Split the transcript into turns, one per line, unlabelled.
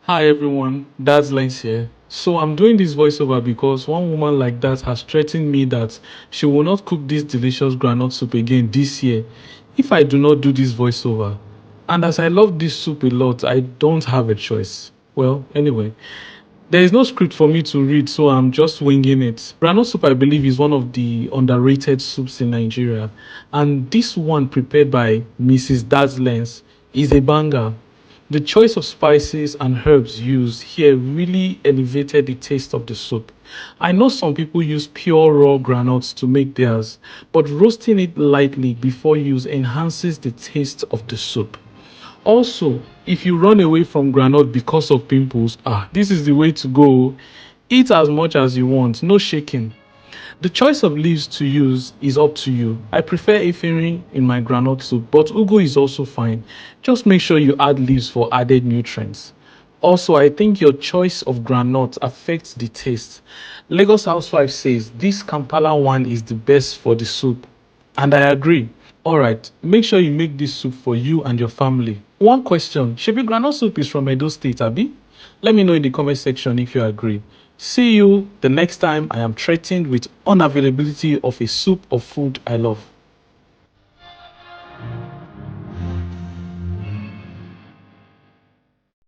Hi everyone, that's Lens here. So I'm doing this voiceover because one woman like that has threatened me that she will not cook this delicious groundnut soup again this year if I do not do this voiceover. And as I love this soup a lot, I don't have a choice. Well, anyway, there is no script for me to read, so I'm just winging it. Groundnut soup, I believe, is one of the underrated soups in Nigeria, and this one prepared by Mrs. Lens is a banger. The choice of spices and herbs used here really elevated the taste of the soup. I know some people use pure raw granules to make theirs, but roasting it lightly before use enhances the taste of the soup. Also, if you run away from groundnut because of pimples, this is the way to go. Eat as much as you want, no shaking. The choice of leaves to use is up to you. I prefer efirin in my groundnut soup, but ugu is also fine. Just make sure you add leaves for added nutrients. Also, I think your choice of groundnut affects the taste. Lagos Housewife says this Kampala one is the best for the soup, and I agree. Alright, make sure you make this soup for you and your family. One question, Shebi groundnut soup is from Edo State, Abi? Let me know in the comment section if you agree. See you the next time I am threatened with unavailability of a soup or food I love.